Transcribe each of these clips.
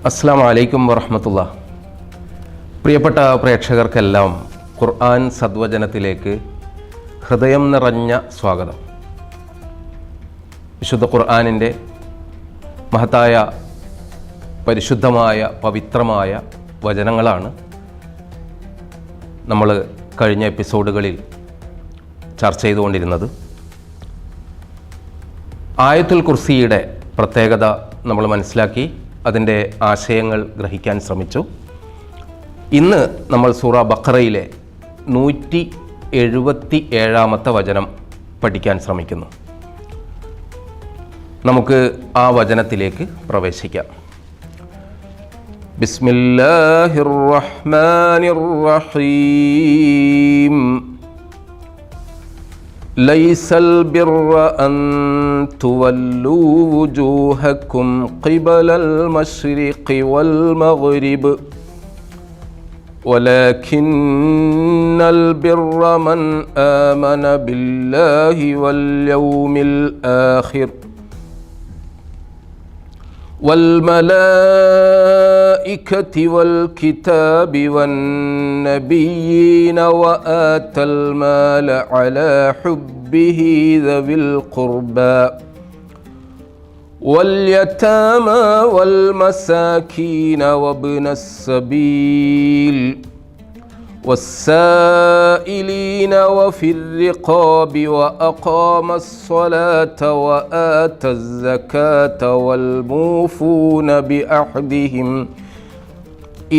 അസ്സലാമു അലൈക്കും വറഹ്മത്തുള്ളാഹി. പ്രിയപ്പെട്ട പ്രേക്ഷകർക്കെല്ലാം ഖുർആൻ സദ്വചനത്തിലേക്ക് ഹൃദയം നിറഞ്ഞ സ്വാഗതം. വിശുദ്ധ ഖുർആനിൻ്റെ മഹത്തായ പരിശുദ്ധമായ പവിത്രമായ വചനങ്ങളാണ് നമ്മൾ കഴിഞ്ഞ എപ്പിസോഡുകളിൽ ചർച്ച ചെയ്തുകൊണ്ടിരുന്നത്. ആയത്തുൽ കുർസിയുടെ പ്രത്യേകത നമ്മൾ മനസ്സിലാക്കി, അതിൻ്റെ ആശയങ്ങൾ ഗ്രഹിക്കാൻ ശ്രമിച്ചു. ഇന്ന് നമ്മൾ സൂറ ബഖറയിലെ 177 വചനം പഠിക്കാൻ ശ്രമിക്കുന്നു. നമുക്ക് ആ വചനത്തിലേക്ക് പ്രവേശിക്കാം. ബിസ്മില്ലാഹിർ റഹ്മാനിർ റഹീം. ليس البر أن تولوا وجوهكم قبل المشرق والمغرب ولكن البر من آمن بالله واليوم الآخر والملائكة والكتاب والنبيين وآتى المال على حبه ذوي القربى واليتامى والمساكين وابن السبيل والسائلين وفي الرقاب وأقام الصلاة وآتى الزكاة والموفون بأحدهم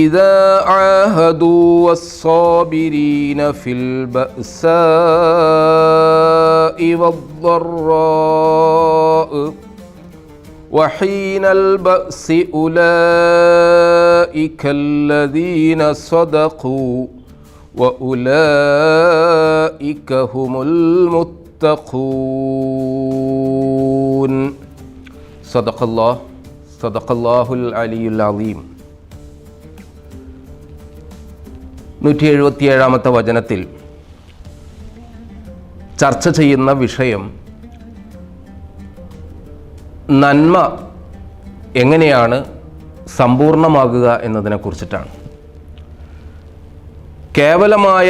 إذا عاهدوا والصابرين في البأساء والضراء وحين البأس أولئك الذين صدقوا وأولئك هم المتقون. صدق الله العلي العظيم. 177 വചനത്തിൽ ചർച്ച ചെയ്യുന്ന വിഷയം നന്മ എങ്ങനെയാണ് സമ്പൂർണ്ണമാകുക എന്നതിനെക്കുറിച്ചിട്ടാണ്. കേവലമായ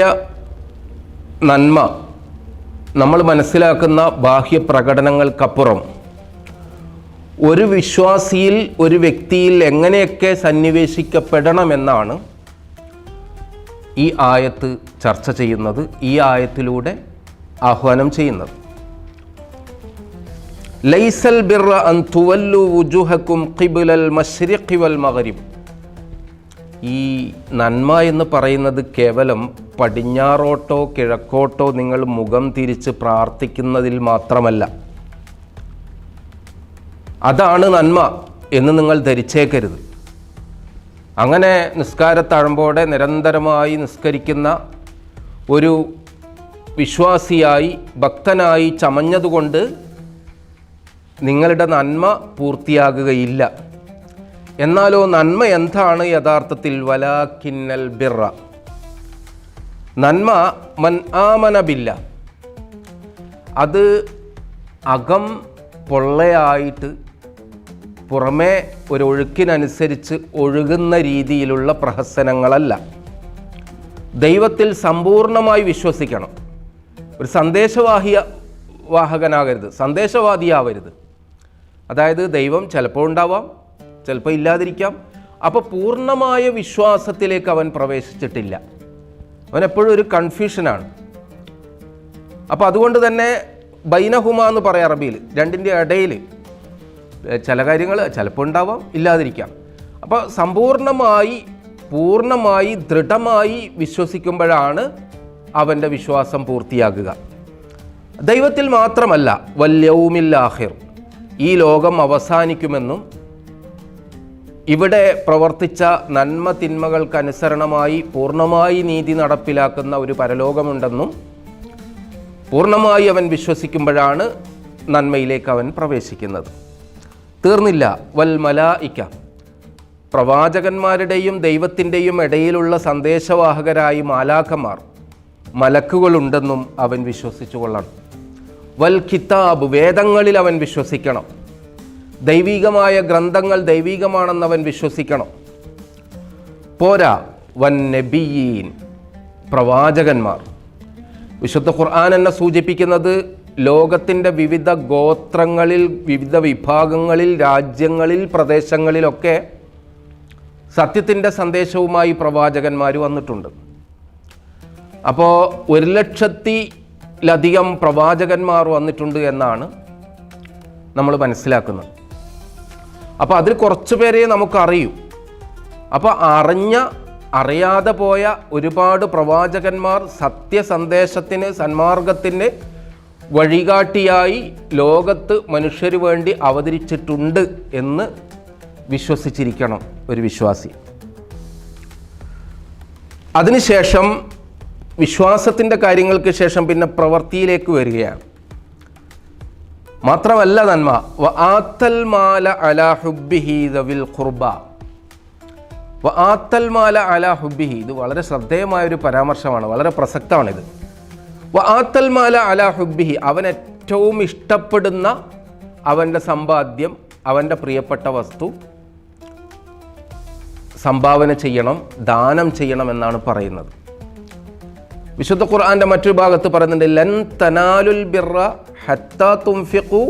നന്മ നമ്മൾ മനസ്സിലാക്കുന്ന ബാഹ്യ പ്രകടനങ്ങൾക്കപ്പുറം ഒരു വിശ്വാസിയിൽ, ഒരു വ്യക്തിയിൽ എങ്ങനെയൊക്കെ സന്നിവേശിക്കപ്പെടണമെന്നാണ് ഈ ആയത്ത് ചർച്ച ചെയ്യുന്നത്, ഈ ആയത്തിലൂടെ ആഹ്വാനം ചെയ്യുന്നത്. ലൈസൽ ബിർറ അൻ തുവല്ലു വുജൂഹക്കും ഖിബ്ലൽ മശ്രിഖി വൽ മഗ്രിബ്. ഈ നന്മ എന്ന് പറയുന്നത് കേവലം പടിഞ്ഞാറോട്ടോ കിഴക്കോട്ടോ നിങ്ങൾ മുഖം തിരിച്ച് പ്രാർത്ഥിക്കുന്നതിൽ മാത്രമല്ല. അതാണ് നന്മ എന്ന് നിങ്ങൾ ധരിച്ചേക്കരുത്. അങ്ങനെ നിസ്കാരത്തഴമ്പോടെ നിരന്തരമായി നിസ്കരിക്കുന്ന ഒരു വിശ്വാസിയായി, ഭക്തനായി ചമഞ്ഞതുകൊണ്ട് നിങ്ങളുടെ നന്മ പൂർത്തിയാകുകയില്ല. എന്നാലോ നന്മ എന്താണ് യഥാർത്ഥത്തിൽ? വലാകിന്നൽ ബിർറ, നന്മ മൻ ആമന ബില്ല, അത് അകം പൊള്ളയായിട്ട് പുറമേ ഒരു ഒഴുക്കിനനുസരിച്ച് ഒഴുകുന്ന രീതിയിലുള്ള പ്രഹസനങ്ങളല്ല. ദൈവത്തിൽ സമ്പൂർണ്ണമായി വിശ്വസിക്കണം. ഒരു വാഹകനാകരുത്, സന്ദേശവാദിയാവരുത്. അതായത് ദൈവം ചിലപ്പോൾ ഉണ്ടാവാം, ചിലപ്പോൾ ഇല്ലാതിരിക്കാം. അപ്പോൾ പൂർണ്ണമായ വിശ്വാസത്തിലേക്ക് അവൻ പ്രവേശിച്ചിട്ടില്ല. അവൻ എപ്പോഴും ഒരു കൺഫ്യൂഷനാണ്. അപ്പോൾ അതുകൊണ്ട് തന്നെ ബൈനഹുമ എന്ന് പറയാം അറബിയിൽ, രണ്ടിൻ്റെ ഇടയിൽ ചില കാര്യങ്ങൾ ചിലപ്പോൾ ഉണ്ടാവാം, ഇല്ലാതിരിക്കാം. അപ്പോൾ പൂർണ്ണമായി ദൃഢമായി വിശ്വസിക്കുമ്പോഴാണ് അവൻ്റെ വിശ്വാസം പൂർത്തിയാകുക. ദൈവത്തിൽ മാത്രമല്ല, വൽയൗമിൽ ആഖിർ, ഈ ലോകം അവസാനിക്കുമെന്നും ഇവിടെ പ്രവർത്തിച്ച നന്മ തിന്മകൾക്കനുസരണമായി പൂർണ്ണമായി നീതി നടപ്പിലാക്കുന്ന ഒരു പരലോകമുണ്ടെന്നും പൂർണ്ണമായി അവൻ വിശ്വസിക്കുമ്പോഴാണ് നന്മയിലേക്ക് അവൻ പ്രവേശിക്കുന്നത്. തീർന്നില്ല, വൽ മലായിക, പ്രവാചകന്മാരുടെയും ദൈവത്തിൻ്റെയും ഇടയിലുള്ള സന്ദേശവാഹകരായി മാലാഖമാർ, മലക്കുകളുണ്ടെന്നും അവൻ വിശ്വസിച്ചു കൊള്ളണം. വൽ കിതാബ്, വേദങ്ങളിൽ അവൻ വിശ്വസിക്കണം. ദൈവികമായ ഗ്രന്ഥങ്ങൾ ദൈവികമാണെന്നവൻ വിശ്വസിക്കണം. പോരാ, വൻ നബിയീൻ, പ്രവാചകന്മാർ. വിശുദ്ധ ഖുർആൻ എന്നെ സൂചിപ്പിക്കുന്നത് ലോകത്തിൻ്റെ വിവിധ ഗോത്രങ്ങളിൽ, വിവിധ വിഭാഗങ്ങളിൽ, രാജ്യങ്ങളിൽ, പ്രദേശങ്ങളിലൊക്കെ സത്യത്തിൻ്റെ സന്ദേശവുമായി പ്രവാചകന്മാർ വന്നിട്ടുണ്ട്. അപ്പോൾ 1,00,000-ലധികം പ്രവാചകന്മാർ വന്നിട്ടുണ്ട് എന്നാണ് നമ്മൾ മനസ്സിലാക്കുന്നത്. അപ്പോൾ അതിൽ കുറച്ച് പേരെ നമുക്കറിയൂ. അപ്പോൾ അറിയാതെ പോയ ഒരുപാട് പ്രവാചകന്മാർ സത്യസന്ദേശത്തിന്, സന്മാർഗത്തിന് വഴികാട്ടിയായി ലോകത്ത് മനുഷ്യന് വേണ്ടി അവതരിച്ചിട്ടുണ്ട് എന്ന് വിശ്വസിച്ചിരിക്കണം ഒരു വിശ്വാസി. അതിനുശേഷം വിശ്വാസത്തിൻ്റെ കാര്യങ്ങൾക്ക് ശേഷം പിന്നെ പ്രവൃത്തിയിലേക്ക് വരികയാണ്. മാത്രമല്ല നന്മ, വആത്തൽ മാല അലാ ഹുബ്ബിഹി ദവിൽ ഖുർബ. വആത്തൽ മാല അലാ ഹുബ്ബിഹി, ഇത് വളരെ ശ്രദ്ധേയമായൊരു പരാമർശമാണ്, വളരെ പ്രസക്തമാണിത്. വആത്തൽ മാല അലാ ഹുബ്ബിഹി, അവൻ ഏറ്റവും ഇഷ്ടപ്പെടുന്ന അവൻ്റെ സമ്പാദ്യം, അവൻ്റെ പ്രിയപ്പെട്ട വസ്തു സംഭാവന ചെയ്യണം, ദാനം ചെയ്യണം എന്നാണ് പറയുന്നത്. വിശുദ്ധ ഖുർആൻ്റെ മറ്റൊരു ഭാഗത്ത് പറയുന്നുണ്ട്, ലൻ തനാലുൽ ബിർറ ഹത്താ തുൻഫിഖു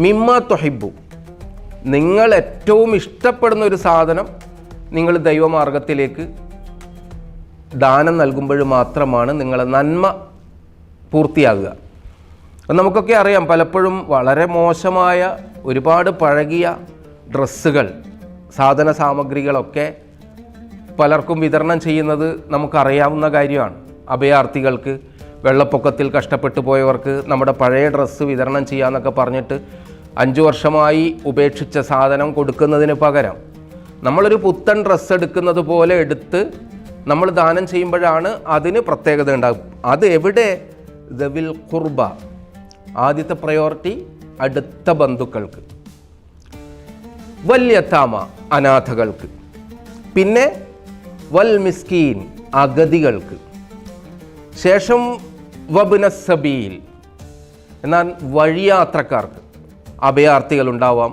മിമ്മാ തുഹിബ്ബു. നിങ്ങൾ ഏറ്റവും ഇഷ്ടപ്പെടുന്ന ഒരു സാധനം നിങ്ങൾ ദൈവമാർഗത്തിലേക്ക് ദാനം നൽകുമ്പോൾ മാത്രമാണ് നിങ്ങളെ നന്മ പൂർത്തിയാകുക. നമുക്കൊക്കെ അറിയാം, പലപ്പോഴും വളരെ മോശമായ ഒരുപാട് പഴകിയ ഡ്രസ്സുകൾ, സാധന സാമഗ്രികളൊക്കെ പലർക്കും വിതരണം ചെയ്യുന്നത് നമുക്കറിയാവുന്ന കാര്യമാണ്. അഭയാർത്ഥികൾക്ക്, വെള്ളപ്പൊക്കത്തിൽ കഷ്ടപ്പെട്ടു പോയവർക്ക് നമ്മുടെ പഴയ ഡ്രസ്സ് വിതരണം ചെയ്യാമെന്നൊക്കെ പറഞ്ഞിട്ട് 5 വർഷമായി ഉപേക്ഷിച്ച സാധനം കൊടുക്കുന്നതിന് പകരം നമ്മളൊരു പുത്തൻ ഡ്രസ്സ് എടുക്കുന്നത് പോലെ എടുത്ത് നമ്മൾ ദാനം ചെയ്യുമ്പോഴാണ് അതിന് പ്രത്യേകത ഉണ്ടാകും. അത് എവിടെ? ദവിൽ ഖുർബ, ആദ്യത്തെ പ്രയോറിറ്റി അടുത്ത ബന്ധുക്കൾക്ക്, വൽ യതാമ അനാഥകൾക്ക്, പിന്നെ വൽ മിസ്കീൻ അഗതികൾക്ക്, ശേഷം വബ്ന സബീൽ എന്നാൽ വഴിയാത്രക്കാർക്ക്. അഭയാർത്ഥികളുണ്ടാവാം,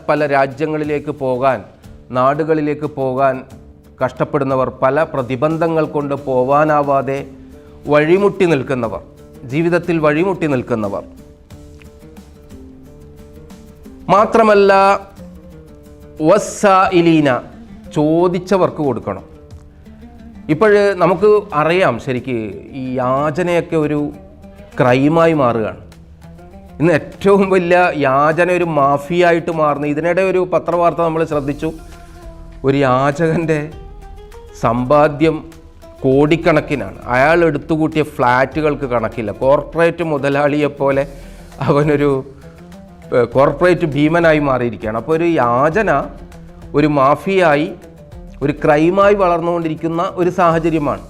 പല രാജ്യങ്ങളിലേക്ക് പോകാൻ, നാടുകളിലേക്ക് പോകാൻ കഷ്ടപ്പെടുന്നവർ, പല പ്രതിബന്ധങ്ങൾ കൊണ്ട് പോവാനാവാതെ വഴിമുട്ടി നിൽക്കുന്നവർ, ജീവിതത്തിൽ വഴിമുട്ടി നിൽക്കുന്നവർ. മാത്രമല്ല വസ്സായിലീന, ചോദിച്ചവർക്ക് കൊടുക്കണം. ഇപ്പോൾ നമുക്ക് അറിയാം, ശരിക്ക് ഈ യാചനയൊക്കെ ഒരു ക്രൈമായി മാറുകയാണ്. ഇന്ന് ഏറ്റവും വലിയ യാചന ഒരു മാഫിയായിട്ട് മാറുന്നു. ഇതിനിടെ ഒരു പത്രവാർത്ത നമ്മൾ ശ്രദ്ധിച്ചു, ഒരു യാചകൻ്റെ സമ്പാദ്യം കോടിക്കണക്കിനാണ്. അയാൾ എടുത്തുകൂട്ടിയ ഫ്ലാറ്റുകൾക്ക് കണക്കില്ല. കോർപ്പറേറ്റ് മുതലാളിയെപ്പോലെ അവനൊരു കോർപ്പറേറ്റ് ഭീമനായി മാറിയിരിക്കുകയാണ്. അപ്പോൾ ഒരു യാചന ഒരു മാഫിയായി, ഒരു ക്രൈമായി വളർന്നുകൊണ്ടിരിക്കുന്ന ഒരു സാഹചര്യമാണ്.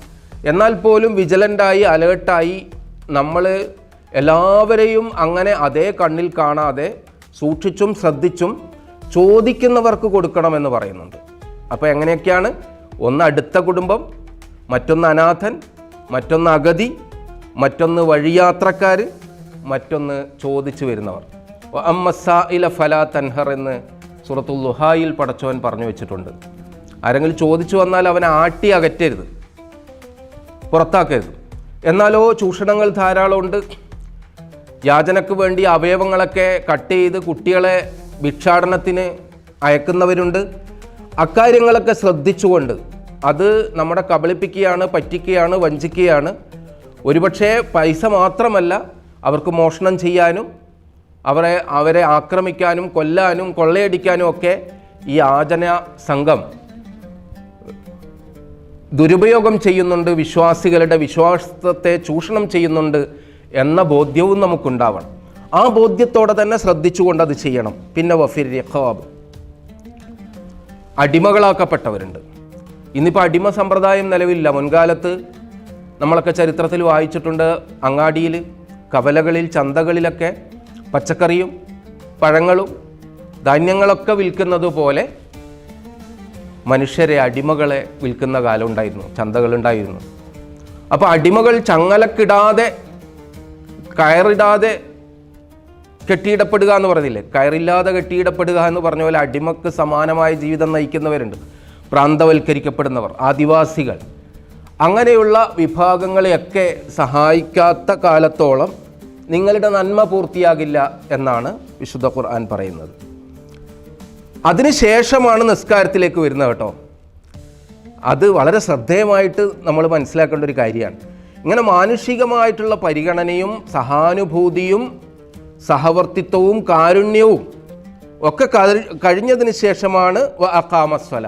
എന്നാൽ പോലും വിജിലൻ്റായി, അലേർട്ടായി നമ്മൾ എല്ലാവരെയും അങ്ങനെ അതേ കണ്ണിൽ കാണാതെ സൂക്ഷിച്ചും ശ്രദ്ധിച്ചും ചോദിക്കുന്നവർക്ക് കൊടുക്കണമെന്ന് പറയുന്നുണ്ട്. അപ്പോൾ എങ്ങനെയൊക്കെയാണ്? ഒന്ന് അടുത്ത കുടുംബം, മറ്റൊന്ന് അനാഥൻ, മറ്റൊന്ന് അഗതി, മറ്റൊന്ന് വഴിയാത്രക്കാർ, മറ്റൊന്ന് ചോദിച്ചു വരുന്നവർ. അമ്മസായില ഫലാ തൻഹർ എന്ന് സൂറത്തുൽ ളുഹായിൽ പടച്ചവൻ പറഞ്ഞു വെച്ചിട്ടുണ്ട്. ആരെങ്കിലും ചോദിച്ചു വന്നാൽ അവനെ ആട്ടി അകറ്റരുത്, പുറത്താക്കരുത്. എന്നാലോ ചൂഷണങ്ങൾ ധാരാളമുണ്ട്. യാചനക്ക് വേണ്ടി അവയവങ്ങളൊക്കെ കട്ട് ചെയ്ത് കുട്ടികളെ ഭിക്ഷാടനത്തിന് അയക്കുന്നവരുണ്ട്. അക്കാര്യങ്ങളൊക്കെ ശ്രദ്ധിച്ചുകൊണ്ട്, അത് നമ്മളെ കബളിപ്പിക്കുകയാണ്, പറ്റിക്കുകയാണ്, വഞ്ചിക്കുകയാണ്. ഒരുപക്ഷെ പൈസ മാത്രമല്ല, അവർക്ക് മോഷണം ചെയ്യാനും അവരെ ആക്രമിക്കാനും കൊല്ലാനും കൊള്ളയടിക്കാനും ഒക്കെ ഈ യാചന സംഘം ദുരുപയോഗം ചെയ്യുന്നുണ്ട്, വിശ്വാസികളുടെ വിശ്വാസത്തെ ചൂഷണം ചെയ്യുന്നുണ്ട് എന്ന ബോധ്യവും നമുക്കുണ്ടാവണം. ആ ബോധ്യത്തോടെ തന്നെ ശ്രദ്ധിച്ചുകൊണ്ട് അത് ചെയ്യണം. പിന്നെ വഫിർ റിഖാബ്, അടിമകളാക്കപ്പെട്ടവരുണ്ട്. ഇന്നിപ്പോൾ അടിമ സമ്പ്രദായം നിലവിലില്ല. മുൻകാലത്ത് നമ്മളൊക്കെ ചരിത്രത്തിൽ വായിച്ചിട്ടുണ്ട്, അങ്ങാടിയിൽ, കവലകളിൽ, ചന്തകളിലൊക്കെ പച്ചക്കറിയും പഴങ്ങളും ധാന്യങ്ങളൊക്കെ വിൽക്കുന്നത് പോലെ മനുഷ്യരെ, അടിമകളെ വിൽക്കുന്ന കാലം ഉണ്ടായിരുന്നു, ചന്തകളുണ്ടായിരുന്നു. അപ്പോൾ അടിമകൾ ചങ്ങലക്കിടാതെ, കയറിടാതെ കെട്ടിയിടപ്പെടുക എന്ന് പറഞ്ഞില്ലേ, കയറില്ലാതെ കെട്ടിയിടപ്പെടുക എന്ന് പറഞ്ഞ പോലെ അടിമക്ക് സമാനമായ ജീവിതം നയിക്കുന്നവരുണ്ട്. പ്രാന്തവൽക്കരിക്കപ്പെടുന്നവർ, ആദിവാസികൾ, അങ്ങനെയുള്ള വിഭാഗങ്ങളെയൊക്കെ സഹായിക്കാത്ത കാലത്തോളം നിങ്ങളുടെ നന്മ പൂർത്തിയാകില്ല എന്നാണ് വിശുദ്ധ ഖുർആൻ പറയുന്നത്. അതിനുശേഷമാണ് നിസ്കാരത്തിലേക്ക് വരുന്നത് കേട്ടോ. അത് വളരെ ശ്രദ്ധേയമായിട്ട് നമ്മൾ മനസ്സിലാക്കേണ്ട ഒരു കാര്യമാണ്. ഇങ്ങനെ മാനുഷികമായിട്ടുള്ള പരിഗണനയും സഹാനുഭൂതിയും സഹവർത്തിത്വവും കാരുണ്യവും ഒക്കെ കഴിഞ്ഞതിന് ശേഷമാണ് അഖാമസ്വല,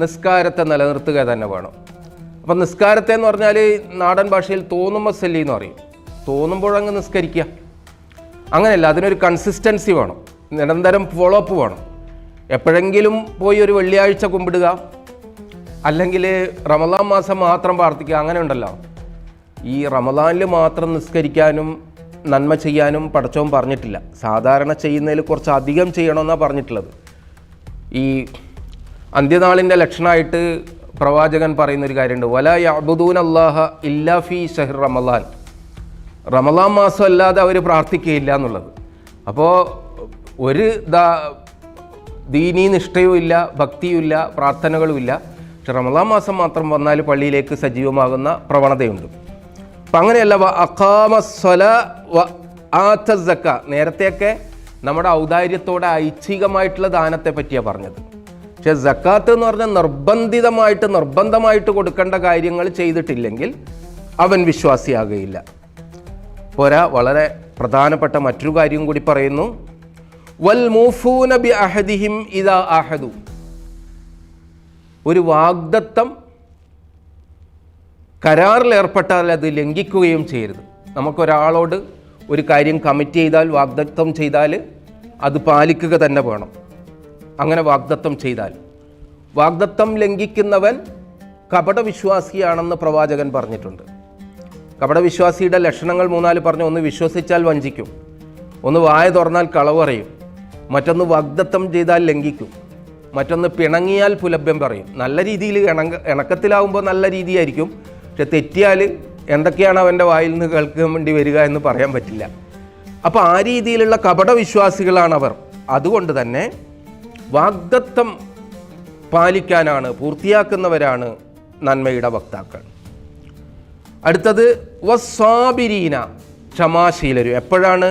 നിസ്കാരത്തെ നിലനിർത്തുക തന്നെ വേണം. അപ്പം നിസ്കാരത്തെ എന്ന് പറഞ്ഞാൽ നാടൻ ഭാഷയിൽ തോന്നുമസല്ലി എന്ന് പറയും. തോന്നുമ്പോഴങ്ങ് നിസ്കരിക്കുക, അങ്ങനെയല്ല. അതിനൊരു കൺസിസ്റ്റൻസി വേണം, നിരന്തരം ഫോളോ അപ്പ് വേണം. എപ്പോഴെങ്കിലും പോയി ഒരു വെള്ളിയാഴ്ച കുമ്പിടുക, അല്ലെങ്കിൽ റമദാൻ മാസം മാത്രം പ്രാർത്ഥിക്കുക, അങ്ങനെ ഉണ്ടല്ലോ. ഈ റമദാനിൽ മാത്രം നിസ്കരിക്കാനും നന്മ ചെയ്യാനും പടച്ചവൻ പറഞ്ഞിട്ടില്ല. സാധാരണ ചെയ്യുന്നതിൽ കുറച്ച് അധികം ചെയ്യണമെന്നാണ് പറഞ്ഞിട്ടുള്ളത്. ഈ അന്ത്യനാളിൻ്റെ ലക്ഷണമായിട്ട് പ്രവാചകൻ പറയുന്നൊരു കാര്യമുണ്ട്, വലാ യഅ്ബുദൂന അല്ലാഹ ഇല്ലാ ഫീ ശഹ്ർ റമദാൻ. റമദാൻ മാസം അല്ലാതെ അവർ പ്രാർത്ഥിക്കുകയില്ല എന്നുള്ളത്. അപ്പോൾ ഒരു ദീനീ നിഷ്ഠയും ഇല്ല, ഭക്തിയും ഇല്ല, പ്രാർത്ഥനകളും ഇല്ല. പക്ഷെ റമദാൻ മാസം മാത്രം വന്നാൽ പള്ളിയിലേക്ക് സജീവമാകുന്ന പ്രവണതയുണ്ട്. അപ്പം അങ്ങനെയല്ല. അഖാമസ്സല വ ആത സക്ക, നേരത്തെയൊക്കെ നമ്മുടെ ഔദാര്യത്തോടെ ഐച്ഛികമായിട്ടുള്ള ദാനത്തെ പറ്റിയാണ് പറഞ്ഞത്. പക്ഷെ സക്കാത്ത് എന്ന് പറഞ്ഞാൽ നിർബന്ധമായിട്ട് കൊടുക്കേണ്ട കാര്യങ്ങൾ ചെയ്തിട്ടില്ലെങ്കിൽ അവൻ വിശ്വാസിയാകുകയില്ല. പോരാ, വളരെ പ്രധാനപ്പെട്ട മറ്റൊരു കാര്യം കൂടി പറയുന്നു, വൽ മൂഫൂന ബി അഹദിഹിം ഇദാ അഹദു. ഒരു വാഗ്ദത്തം കരാറിൽ ഏർപ്പെട്ടാൽ അത് ലംഘിക്കുകയും ചെയ്യരുത്. നമുക്കൊരാളോട് ഒരു കാര്യം കമ്മിറ്റ് ചെയ്താൽ, വാഗ്ദത്തം ചെയ്താൽ അത് പാലിക്കുക തന്നെ വേണം. അങ്ങനെ വാഗ്ദത്തം ചെയ്താൽ, വാഗ്ദത്തം ലംഘിക്കുന്നവൻ കപടവിശ്വാസിയാണെന്ന് പ്രവാചകൻ പറഞ്ഞിട്ടുണ്ട്. കപടവിശ്വാസിയുടെ ലക്ഷണങ്ങൾ 3-4 പറഞ്ഞു. ഒന്ന്, വിശ്വസിച്ചാൽ വഞ്ചിക്കും. ഒന്ന്, വായ തുറന്നാൽ കളവ് പറയും. മറ്റൊന്ന്, വാഗ്ദത്തം ചെയ്താൽ ലംഘിക്കും. മറ്റൊന്ന്, പിണങ്ങിയാൽ പുലഭ്യം പറയും. നല്ല രീതിയിൽ ഇണക്കത്തിലാവുമ്പോൾ നല്ല രീതിയായിരിക്കും. പക്ഷെ തെറ്റിയാൽ എന്തൊക്കെയാണ് അവൻ്റെ വായിൽ നിന്ന് കേൾക്കാൻ വേണ്ടി വരിക എന്ന് പറയാൻ പറ്റില്ല. അപ്പോൾ ആ രീതിയിലുള്ള കപടവിശ്വാസികളാണവർ. അതുകൊണ്ട് തന്നെ വാഗ്ദത്തം പാലിക്കാനാണ്, പൂർത്തിയാക്കുന്നവരാണ് നന്മയുടെ വക്താക്കൾ. അടുത്തത് വസ്സാബിരീന, ക്ഷമാശീലരും. എപ്പോഴാണ്?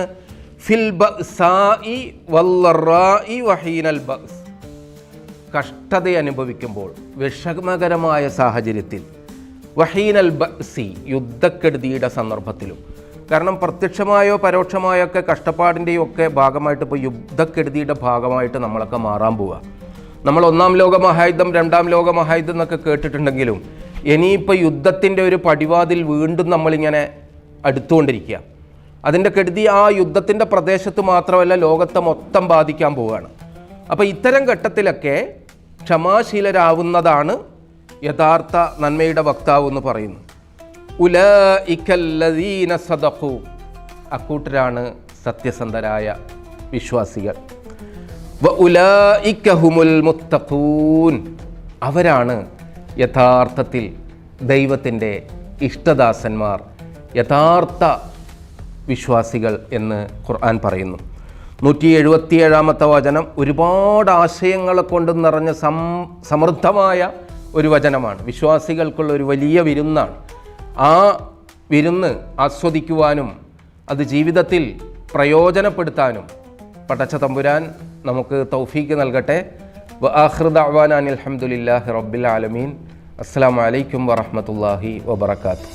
ഫിൽ ബഅ്സാഇ വല്ലറാഇ വഹീനൽ ബഅ്സ്, കഷ്ടത അനുഭവിക്കുമ്പോൾ, വിഷമകരമായ സാഹചര്യത്തിൽ. വഹീനൽ ബഅ്സി, യുദ്ധക്കെടുതിയുടെ സന്ദർഭത്തിലും. കാരണം പ്രത്യക്ഷമായോ പരോക്ഷമായോ ഒക്കെ കഷ്ടപ്പാടിൻ്റെയും ഒക്കെ ഭാഗമായിട്ട് ഇപ്പോൾ യുദ്ധക്കെടുതിയുടെ ഭാഗമായിട്ട് നമ്മളൊക്കെ മാറാൻ പോവുക. നമ്മൾ 1-ാം ലോകമഹായുദ്ധം 2-ാം ലോകമഹായുദ്ധം എന്നൊക്കെ കേട്ടിട്ടുണ്ടെങ്കിലും ഇനിയിപ്പോൾ യുദ്ധത്തിൻ്റെ ഒരു പടിവാതിൽ വീണ്ടും നമ്മളിങ്ങനെ അടുത്തുകൊണ്ടിരിക്കുക. അതിൻ്റെ കെടുതി ആ യുദ്ധത്തിൻ്റെ പ്രദേശത്ത് മാത്രമല്ല, ലോകത്തെ മൊത്തം ബാധിക്കാൻ പോവുകയാണ്. അപ്പോൾ ഇത്തരം ഘട്ടത്തിലൊക്കെ ക്ഷമാശീലരാവുന്നതാണ് യഥാർത്ഥ നന്മയുടെ വക്താവ് എന്ന് പറയുന്നു. ഉലൈകല്ലദീന സദഖു, അക്കൂട്ടരാണ് സത്യസന്ധരായ വിശ്വാസികൾ. വ ഉലൈക ഹുമുൽ മുത്തഖൂൻ, അവരാണ് യഥാർത്ഥത്തിൽ ദൈവത്തിൻ്റെ ഇഷ്ടദാസന്മാർ, യഥാർത്ഥ വിശ്വാസികൾ എന്ന് ഖുർആൻ പറയുന്നു. 177-ാമത്തെ വചനം ഒരുപാട് ആശയങ്ങളെ കൊണ്ട് നിറഞ്ഞ സമൃദ്ധമായ ഒരു വചനമാണ്. വിശ്വാസികൾക്കുള്ള ഒരു വലിയ വിരുന്നാണ്. ആ വിരുന്ന് ആസ്വദിക്കുവാനും അത് ജീവിതത്തിൽ പ്രയോജനപ്പെടുത്താനും പടച്ച തമ്പുരാൻ നമുക്ക് തൗഫീക്ക് നൽകട്ടെ. വആഖിറു ദഅ്വാനാ അൽഹംദുലില്ലാഹി റബ്ബിൽ ആലമീൻ. അസ്സലാമു അലൈക്കും വറഹ്മത്തുള്ളാഹി വബറകാതുഹു.